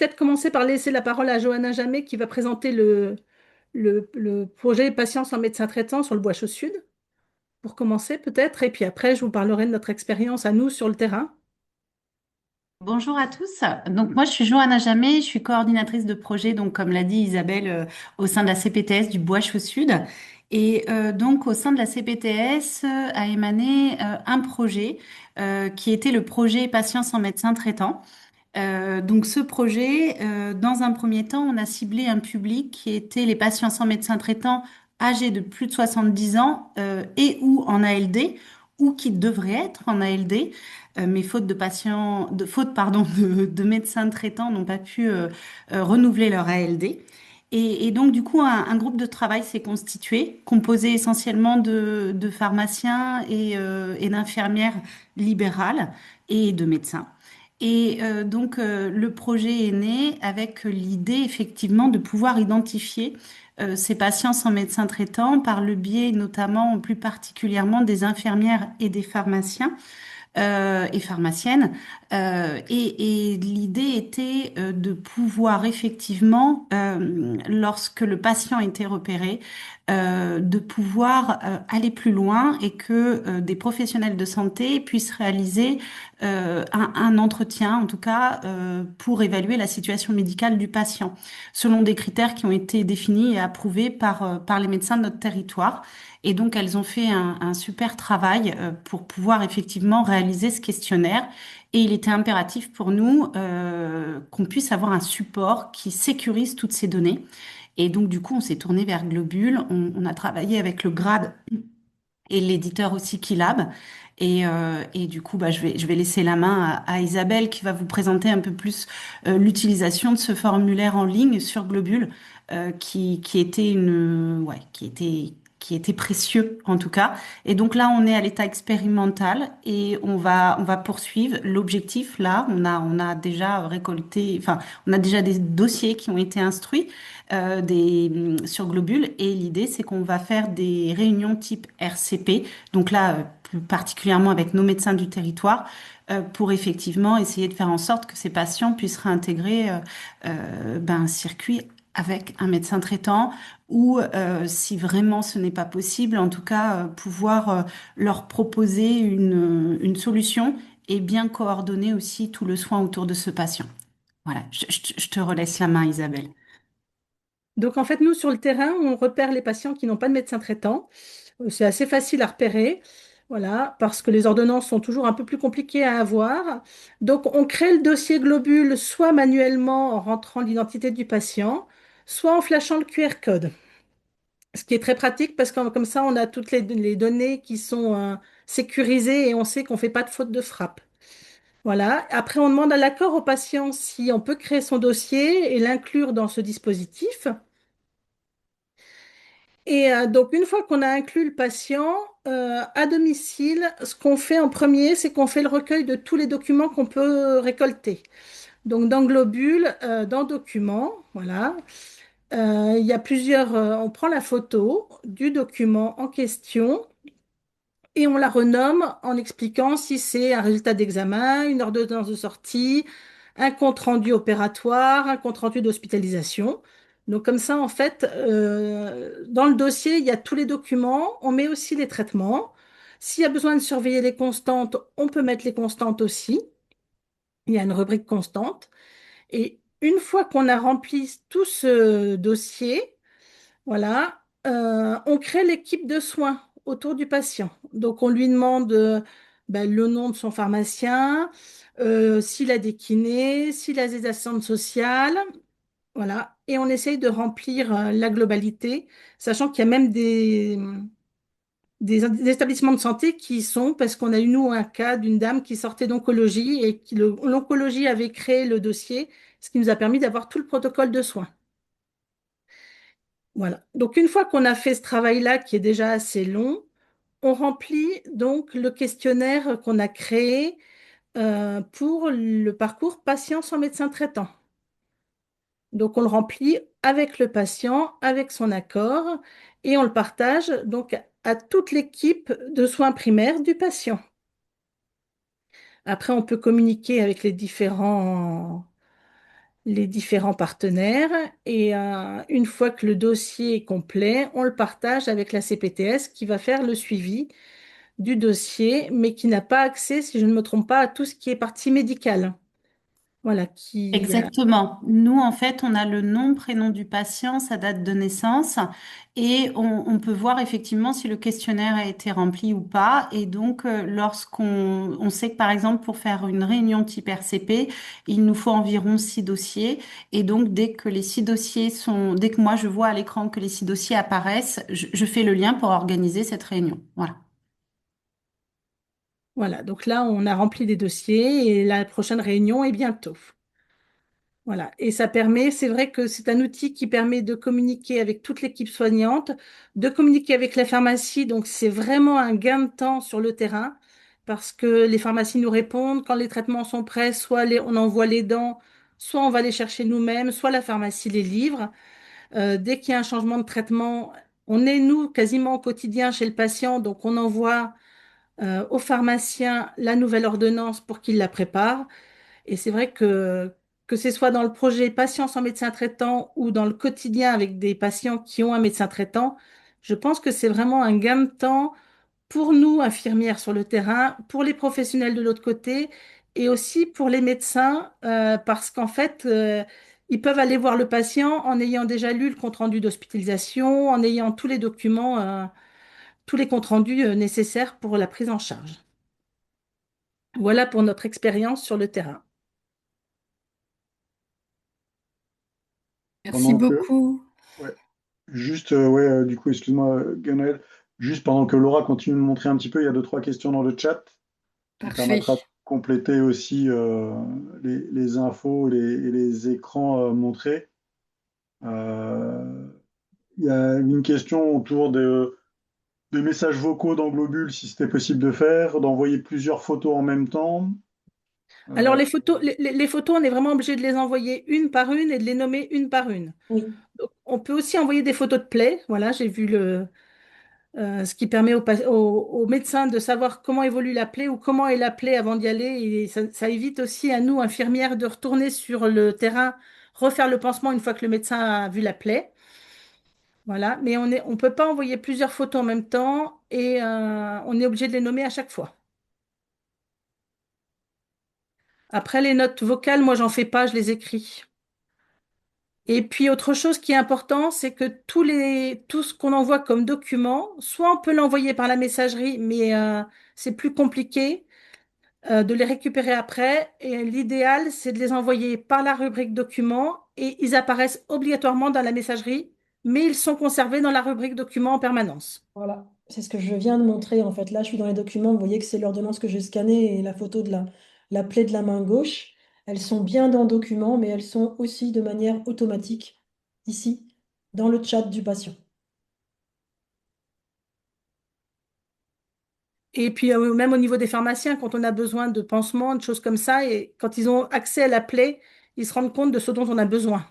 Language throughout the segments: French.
peut-être commencer par laisser la parole à Johanna Jamé qui va présenter le projet Patience en médecin traitant sur le Bois-Chaud Sud, pour commencer peut-être, et puis après, je vous parlerai de notre expérience à nous sur le terrain. Bonjour à tous. Donc moi je suis Johanna Jamé, je suis coordinatrice de projet, donc comme l'a dit Isabelle, au sein de la CPTS du Bois-Chaud Sud. Et donc au sein de la CPTS a émané un projet qui était le projet Patience en médecin traitant. Donc ce projet, dans un premier temps, on a ciblé un public qui était les patients sans médecin traitant âgés de plus de 70 ans et ou en ALD ou qui devraient être en ALD, mais faute pardon de médecins traitants n'ont pas pu renouveler leur ALD. Et donc du coup un groupe de travail s'est constitué, composé essentiellement de pharmaciens et d'infirmières libérales et de médecins. Et donc, le projet est né avec l'idée, effectivement, de pouvoir identifier ces patients sans médecin traitant par le biais, notamment, plus particulièrement, des infirmières et des pharmaciens et pharmaciennes. Et l'idée était de pouvoir effectivement, lorsque le patient était repéré, de pouvoir aller plus loin et que des professionnels de santé puissent réaliser un entretien, en tout cas, pour évaluer la situation médicale du patient, selon des critères qui ont été définis et approuvés par les médecins de notre territoire. Et donc, elles ont fait un super travail pour pouvoir effectivement réaliser ce questionnaire. Et il était impératif pour nous qu'on puisse avoir un support qui sécurise toutes ces données. Et donc, du coup, on s'est tourné vers Globule. On a travaillé avec le GRAD et l'éditeur aussi Kilab. Et du coup, bah, je vais laisser la main à Isabelle qui va vous présenter un peu plus l'utilisation de ce formulaire en ligne sur Globule, qui était qui était précieux en tout cas. Et donc là, on est à l'état expérimental et on va poursuivre. L'objectif, là, on a déjà récolté, enfin, on a déjà des dossiers qui ont été instruits sur Globule. Et l'idée, c'est qu'on va faire des réunions type RCP, donc là, plus particulièrement avec nos médecins du territoire, pour effectivement essayer de faire en sorte que ces patients puissent réintégrer un circuit avec un médecin traitant ou si vraiment ce n'est pas possible, en tout cas pouvoir leur proposer une solution et bien coordonner aussi tout le soin autour de ce patient. Voilà, je te relaisse la main, Isabelle. Donc en fait, nous, sur le terrain, on repère les patients qui n'ont pas de médecin traitant. C'est assez facile à repérer, voilà, parce que les ordonnances sont toujours un peu plus compliquées à avoir. Donc on crée le dossier globule soit manuellement en rentrant l'identité du patient, soit en flashant le QR code. Ce qui est très pratique parce que comme ça, on a toutes les données qui sont sécurisées et on sait qu'on ne fait pas de faute de frappe. Voilà. Après, on demande à l'accord au patient si on peut créer son dossier et l'inclure dans ce dispositif. Et donc, une fois qu'on a inclus le patient à domicile, ce qu'on fait en premier, c'est qu'on fait le recueil de tous les documents qu'on peut récolter. Donc, dans Globule, dans Documents, voilà, il y a plusieurs. On prend la photo du document en question et on la renomme en expliquant si c'est un résultat d'examen, une ordonnance de sortie, un compte-rendu opératoire, un compte-rendu d'hospitalisation. Donc comme ça, en fait, dans le dossier, il y a tous les documents, on met aussi les traitements. S'il y a besoin de surveiller les constantes, on peut mettre les constantes aussi. Il y a une rubrique constante. Et une fois qu'on a rempli tout ce dossier, voilà, on crée l'équipe de soins autour du patient. Donc, on lui demande ben, le nom de son pharmacien, s'il a des kinés, s'il a des assistantes sociales, voilà. Et on essaye de remplir la globalité, sachant qu'il y a même des établissements de santé qui y sont, parce qu'on a eu, nous, un cas d'une dame qui sortait d'oncologie et qui l'oncologie avait créé le dossier, ce qui nous a permis d'avoir tout le protocole de soins. Voilà. Donc, une fois qu'on a fait ce travail-là, qui est déjà assez long, on remplit donc le questionnaire qu'on a créé pour le parcours patient sans médecin traitant. Donc, on le remplit avec le patient, avec son accord, et on le partage donc à toute l'équipe de soins primaires du patient. Après, on peut communiquer avec les différents les différents partenaires et une fois que le dossier est complet, on le partage avec la CPTS qui va faire le suivi du dossier, mais qui n'a pas accès, si je ne me trompe pas, à tout ce qui est partie médicale. Voilà, Exactement. Nous, en fait, on a le nom, prénom du patient, sa date de naissance, et on peut voir effectivement si le questionnaire a été rempli ou pas. Et donc, lorsqu'on on sait que, par exemple, pour faire une réunion type RCP, il nous faut environ 6 dossiers. Et donc, dès que moi je vois à l'écran que les 6 dossiers apparaissent, je fais le lien pour organiser cette réunion. Voilà. voilà, donc là, on a rempli des dossiers et la prochaine réunion est bientôt. Voilà. Et ça permet, c'est vrai que c'est un outil qui permet de communiquer avec toute l'équipe soignante, de communiquer avec la pharmacie. Donc, c'est vraiment un gain de temps sur le terrain parce que les pharmacies nous répondent quand les traitements sont prêts, on envoie les dents, soit on va les chercher nous-mêmes, soit la pharmacie les livre. Dès qu'il y a un changement de traitement, on est, nous, quasiment au quotidien chez le patient. Donc, on envoie au pharmacien la nouvelle ordonnance pour qu'il la prépare. Et c'est vrai que ce soit dans le projet patient sans médecin traitant ou dans le quotidien avec des patients qui ont un médecin traitant, je pense que c'est vraiment un gain de temps pour nous, infirmières sur le terrain, pour les professionnels de l'autre côté et aussi pour les médecins, parce qu'en fait, ils peuvent aller voir le patient en ayant déjà lu le compte-rendu d'hospitalisation, en ayant tous les documents, tous les comptes rendus, nécessaires pour la prise en charge. Voilà pour notre expérience sur le terrain. Merci Pendant que, beaucoup. ouais, juste, ouais, du coup, excuse-moi, Ganel, juste pendant que Laura continue de montrer un petit peu, il y a deux, trois questions dans le chat qui me Parfait. permettra de compléter aussi les infos et les écrans montrés. Euh, il y a une question autour des messages vocaux dans Globule, si c'était possible de faire, d'envoyer plusieurs photos en même temps. Alors, Euh, les photos, on est vraiment obligé de les envoyer une par une et de les nommer une par une. Oui. Donc, on peut aussi envoyer des photos de plaie. Voilà, j'ai vu ce qui permet aux médecins de savoir comment évolue la plaie ou comment est la plaie avant d'y aller. Et ça évite aussi à nous, infirmières, de retourner sur le terrain, refaire le pansement une fois que le médecin a vu la plaie. Voilà, mais on peut pas envoyer plusieurs photos en même temps et on est obligé de les nommer à chaque fois. Après, les notes vocales, moi, j'en fais pas, je les écris. Et puis, autre chose qui est important, c'est que tout ce qu'on envoie comme document, soit on peut l'envoyer par la messagerie, mais c'est plus compliqué de les récupérer après. Et l'idéal, c'est de les envoyer par la rubrique documents et ils apparaissent obligatoirement dans la messagerie, mais ils sont conservés dans la rubrique documents en permanence. Voilà, c'est ce que je viens de montrer en fait. Là, je suis dans les documents, vous voyez que c'est l'ordonnance que j'ai scannée et la photo de la plaie de la main gauche. Elles sont bien dans le document, mais elles sont aussi de manière automatique ici, dans le chat du patient. Et puis, même au niveau des pharmaciens, quand on a besoin de pansements, de choses comme ça, et quand ils ont accès à la plaie, ils se rendent compte de ce dont on a besoin.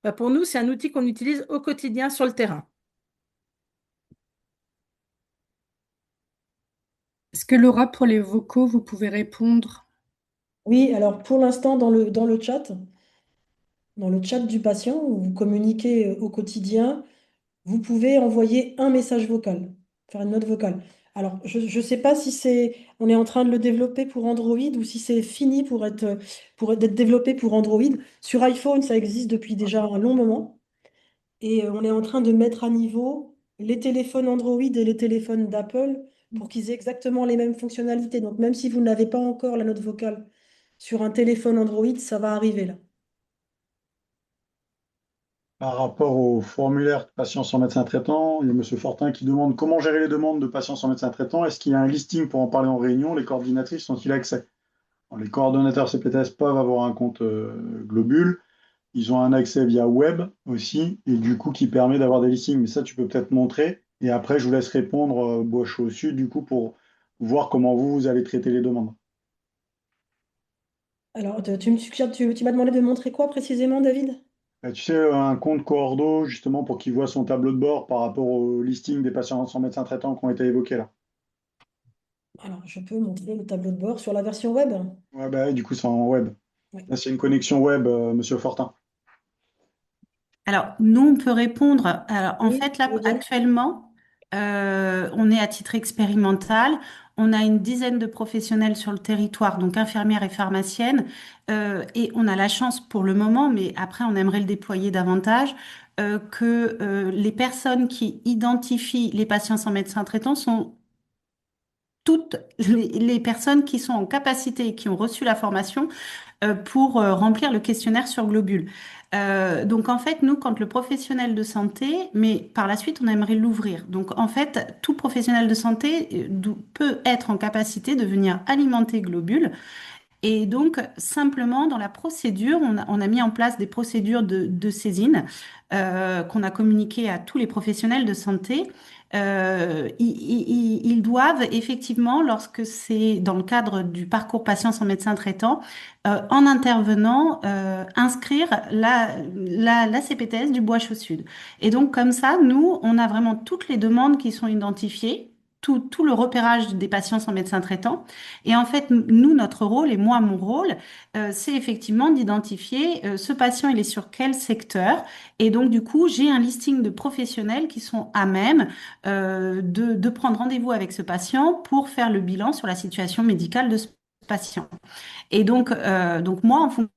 Bah, pour nous, c'est un outil qu'on utilise au quotidien sur le terrain. Est-ce que Laura, pour les vocaux, vous pouvez répondre? Oui, alors pour l'instant, dans le chat du patient, où vous communiquez au quotidien, vous pouvez envoyer un message vocal, faire une note vocale. Alors, je ne sais pas si on est en train de le développer pour Android ou si c'est fini d'être développé pour Android. Sur iPhone, ça existe depuis déjà un long moment. Et on est en train de mettre à niveau les téléphones Android et les téléphones d'Apple pour qu'ils aient exactement les mêmes fonctionnalités. Donc, même si vous n'avez pas encore la note vocale sur un téléphone Android, ça va arriver là. Par rapport au formulaire de patients sans médecin traitant, il y a M. Fortin qui demande comment gérer les demandes de patients sans médecin traitant. Est-ce qu'il y a un listing pour en parler en réunion? Les coordinatrices ont-ils accès? Bon, les coordonnateurs CPTS peuvent avoir un compte Globule. Ils ont un accès via web aussi, et du coup qui permet d'avoir des listings. Mais ça, tu peux peut-être montrer. Et après, je vous laisse répondre, Bois au Sud, du coup, pour voir comment vous allez traiter les demandes. Alors, tu me suggères, tu m'as demandé de montrer quoi précisément, David? Tu sais, un compte Coordo, justement, pour qu'il voit son tableau de bord par rapport au listing des patients sans médecin traitant qui ont été évoqués là. Alors, je peux montrer le tableau de bord sur la version web. Ouais, bah, du coup, c'est en web. Oui. Là, c'est une connexion web, Monsieur Fortin. Alors, nous, on peut répondre. Alors, en Oui, fait, je là, veux bien. actuellement, on est à titre expérimental. On a une dizaine de professionnels sur le territoire, donc infirmières et pharmaciennes. Et on a la chance pour le moment, mais après, on aimerait le déployer davantage, que les personnes qui identifient les patients sans médecin traitant sont toutes les personnes qui sont en capacité et qui ont reçu la formation pour remplir le questionnaire sur Globule. Donc en fait, nous, quand le professionnel de santé, mais par la suite, on aimerait l'ouvrir. Donc en fait, tout professionnel de santé peut être en capacité de venir alimenter Globule et donc, simplement, dans la procédure, on a mis en place des procédures de saisine qu'on a communiquées à tous les professionnels de santé. Ils doivent effectivement, lorsque c'est dans le cadre du parcours patient sans médecin traitant, en intervenant, inscrire la CPTS du Bois-Chaux-Sud. Et donc, comme ça, nous, on a vraiment toutes les demandes qui sont identifiées, tout le repérage des patients sans médecin traitant. Et en fait, nous, notre rôle, et moi, mon rôle, c'est effectivement d'identifier ce patient, il est sur quel secteur. Et donc, du coup, j'ai un listing de professionnels qui sont à même de prendre rendez-vous avec ce patient pour faire le bilan sur la situation médicale de ce patient. Et donc moi, en fonction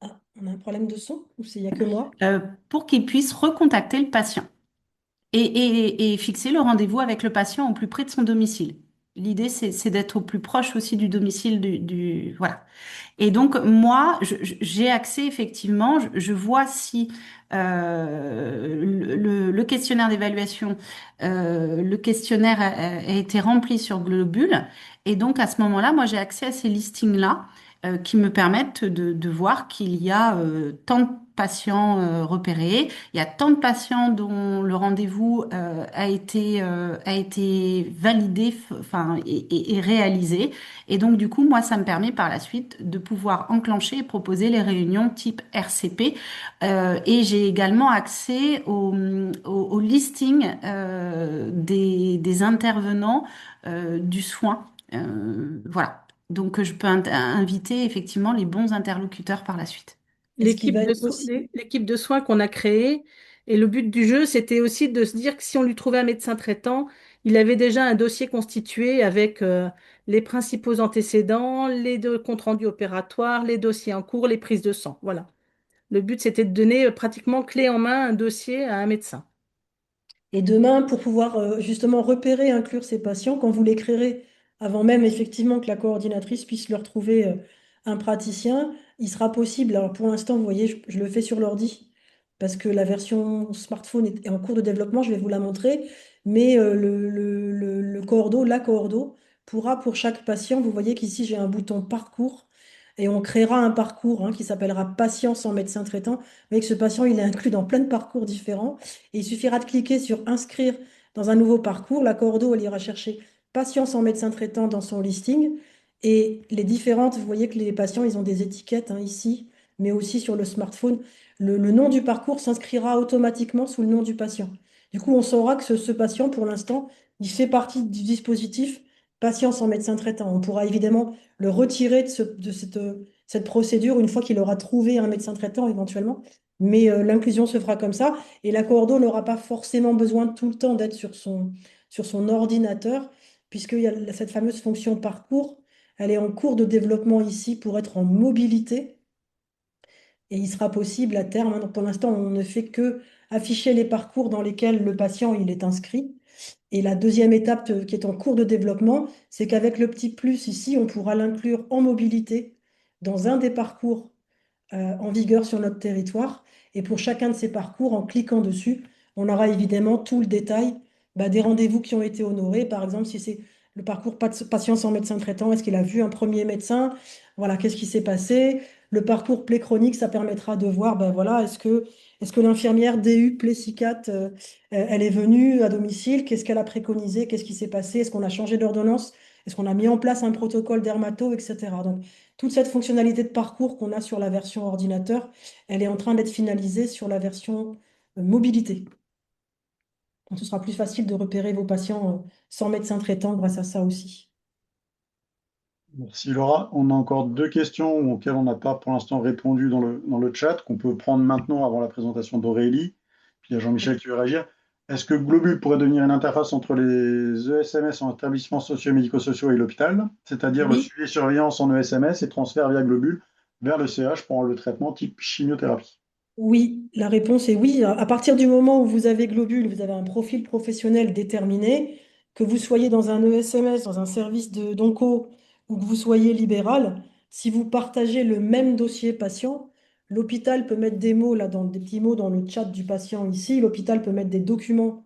Ah, on a un problème de son ou il n'y a que moi? pour qu'il puisse recontacter le patient et fixer le rendez-vous avec le patient au plus près de son domicile. L'idée, c'est d'être au plus proche aussi du domicile voilà. Et donc, moi, j'ai accès effectivement, je vois si le questionnaire d'évaluation, le questionnaire a été rempli sur Globule. Et donc, à ce moment-là, moi, j'ai accès à ces listings-là qui me permettent de voir qu'il y a tant de patients repérés, il y a tant de patients dont le rendez-vous a été validé, enfin, et réalisé. Et donc, du coup, moi, ça me permet par la suite de pouvoir enclencher et proposer les réunions type RCP. Et j'ai également accès au listing des intervenants du soin. Voilà. Donc, je peux inviter effectivement les bons interlocuteurs par la suite. Et ce qui va être possible. L'équipe de soins qu'on a créée, et le but du jeu, c'était aussi de se dire que si on lui trouvait un médecin traitant, il avait déjà un dossier constitué avec les principaux antécédents, les deux comptes rendus opératoires, les dossiers en cours, les prises de sang. Voilà. Le but, c'était de donner pratiquement clé en main un dossier à un médecin. Et demain, pour pouvoir justement repérer, inclure ces patients, quand vous les créerez, avant même effectivement que la coordinatrice puisse leur trouver un praticien, il sera possible, alors pour l'instant, vous voyez, je le fais sur l'ordi, parce que la version smartphone est en cours de développement, je vais vous la montrer, mais le cordeau, la cordeau, pourra pour chaque patient, vous voyez qu'ici j'ai un bouton parcours, et on créera un parcours qui s'appellera patient sans médecin traitant, mais que ce patient, il est inclus dans plein de parcours différents. Et il suffira de cliquer sur inscrire dans un nouveau parcours. La cordeau, elle ira chercher patient sans médecin traitant dans son listing. Et les différentes, vous voyez que les patients, ils ont des étiquettes ici, mais aussi sur le smartphone. Le nom du parcours s'inscrira automatiquement sous le nom du patient. Du coup, on saura que ce patient, pour l'instant, il fait partie du dispositif patient sans médecin traitant. On pourra évidemment le retirer de cette procédure une fois qu'il aura trouvé un médecin traitant éventuellement. Mais l'inclusion se fera comme ça. Et la coordo n'aura pas forcément besoin tout le temps d'être sur son ordinateur, puisqu'il y a cette fameuse fonction parcours. Elle est en cours de développement ici pour être en mobilité. Et il sera possible à terme, donc pour l'instant, on ne fait que afficher les parcours dans lesquels le patient il est inscrit. Et la deuxième étape qui est en cours de développement, c'est qu'avec le petit plus ici, on pourra l'inclure en mobilité dans un des parcours en vigueur sur notre territoire. Et pour chacun de ces parcours, en cliquant dessus, on aura évidemment tout le détail des rendez-vous qui ont été honorés. Par exemple, si c'est le parcours patient sans médecin traitant, est-ce qu'il a vu un premier médecin? Voilà, qu'est-ce qui s'est passé? Le parcours plaie chronique, ça permettra de voir, voilà, est-ce que l'infirmière DU Plessicat, elle est venue à domicile? Qu'est-ce qu'elle a préconisé? Qu'est-ce qui s'est passé? Est-ce qu'on a changé d'ordonnance? Est-ce qu'on a mis en place un protocole dermato, etc. Donc, toute cette fonctionnalité de parcours qu'on a sur la version ordinateur, elle est en train d'être finalisée sur la version mobilité. Donc, ce sera plus facile de repérer vos patients sans médecin traitant grâce à ça aussi. Merci Laura. On a encore deux questions auxquelles on n'a pas pour l'instant répondu dans le chat, qu'on peut prendre maintenant avant la présentation d'Aurélie. Puis il y a Jean-Michel qui veut réagir. Est-ce que Globule pourrait devenir une interface entre les ESMS en établissements sociaux et médico-sociaux et l'hôpital, c'est-à-dire le Oui, suivi et surveillance en ESMS et transfert via Globule vers le CH pour le traitement type chimiothérapie? oui, la réponse est oui. À partir du moment où vous avez Globule, vous avez un profil professionnel déterminé, que vous soyez dans un ESMS, dans un service d'onco ou que vous soyez libéral, si vous partagez le même dossier patient, l'hôpital peut mettre des mots là, des petits mots dans le chat du patient ici. L'hôpital peut mettre des documents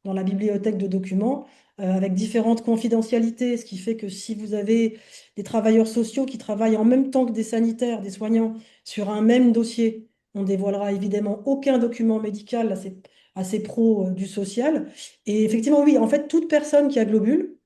dans la bibliothèque de documents avec différentes confidentialités, ce qui fait que si vous avez des travailleurs sociaux qui travaillent en même temps que des sanitaires, des soignants sur un même dossier, on dévoilera évidemment aucun document médical à ces pros du social. Et effectivement, oui, en fait, toute personne qui a Globule,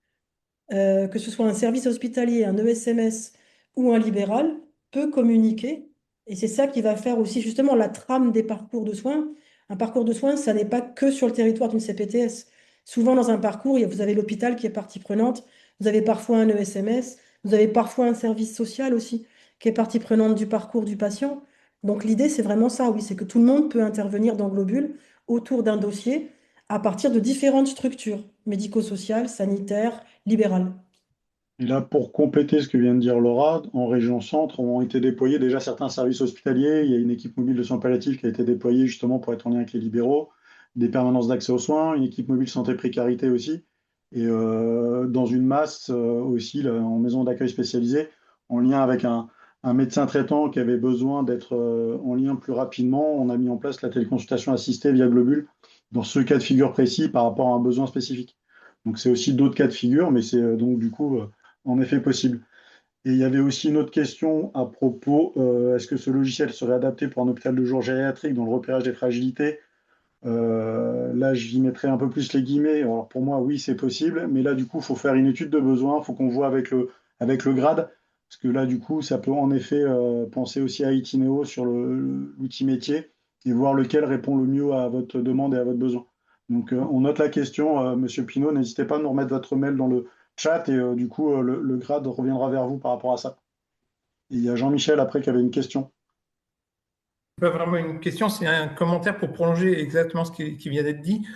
que ce soit un service hospitalier, un ESMS ou un libéral, peut communiquer. Et c'est ça qui va faire aussi justement la trame des parcours de soins. Un parcours de soins, ça n'est pas que sur le territoire d'une CPTS. Souvent, dans un parcours, vous avez l'hôpital qui est partie prenante, vous avez parfois un ESMS, vous avez parfois un service social aussi qui est partie prenante du parcours du patient. Donc l'idée, c'est vraiment ça, oui, c'est que tout le monde peut intervenir dans Globule autour d'un dossier à partir de différentes structures, médico-sociales, sanitaires, libérales. Et là, pour compléter ce que vient de dire Laura, en région centre ont été déployés déjà certains services hospitaliers. Il y a une équipe mobile de soins palliatifs qui a été déployée justement pour être en lien avec les libéraux, des permanences d'accès aux soins, une équipe mobile santé précarité aussi, et dans une masse aussi là, en maison d'accueil spécialisée, en lien avec un médecin traitant qui avait besoin d'être en lien plus rapidement. On a mis en place la téléconsultation assistée via Globule dans ce cas de figure précis par rapport à un besoin spécifique. Donc c'est aussi d'autres cas de figure, mais c'est donc du coup en effet possible. Et il y avait aussi une autre question à propos, est-ce que ce logiciel serait adapté pour un hôpital de jour gériatrique dans le repérage des fragilités? Là, j'y mettrai un peu plus les guillemets. Alors pour moi, oui, c'est possible, mais là, du coup, il faut faire une étude de besoin, il faut qu'on voit avec le grade, parce que là, du coup, ça peut en effet penser aussi à Itineo sur l'outil métier et voir lequel répond le mieux à votre demande et à votre besoin. Donc, on note la question, Monsieur Pinault, n'hésitez pas à nous remettre votre mail dans le chat et du coup, le grade reviendra vers vous par rapport à ça. Et il y a Jean-Michel après qui avait une question. Pas vraiment une question, c'est un commentaire pour prolonger exactement ce qui vient d'être dit.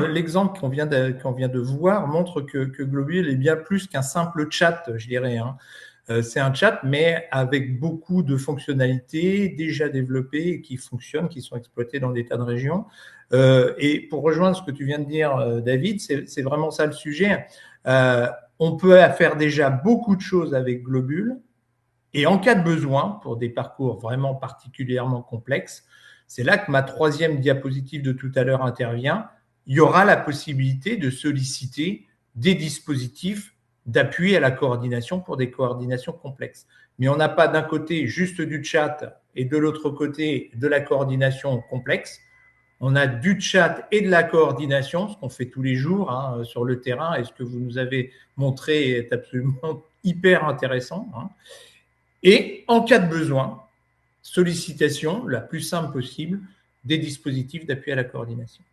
L'exemple qu'on vient de voir montre que Globule est bien plus qu'un simple chat, je dirais, hein. C'est un chat, mais avec beaucoup de fonctionnalités déjà développées et qui fonctionnent, qui sont exploitées dans des tas de régions. Et pour rejoindre ce que tu viens de dire, David, c'est vraiment ça le sujet. On peut faire déjà beaucoup de choses avec Globule. Et en cas de besoin, pour des parcours vraiment particulièrement complexes, c'est là que ma troisième diapositive de tout à l'heure intervient. Il y aura la possibilité de solliciter des dispositifs d'appui à la coordination pour des coordinations complexes. Mais on n'a pas d'un côté juste du chat et de l'autre côté de la coordination complexe. On a du chat et de la coordination, ce qu'on fait tous les jours hein, sur le terrain, et ce que vous nous avez montré est absolument hyper intéressant. Hein. Et en cas de besoin, sollicitation la plus simple possible des dispositifs d'appui à la coordination.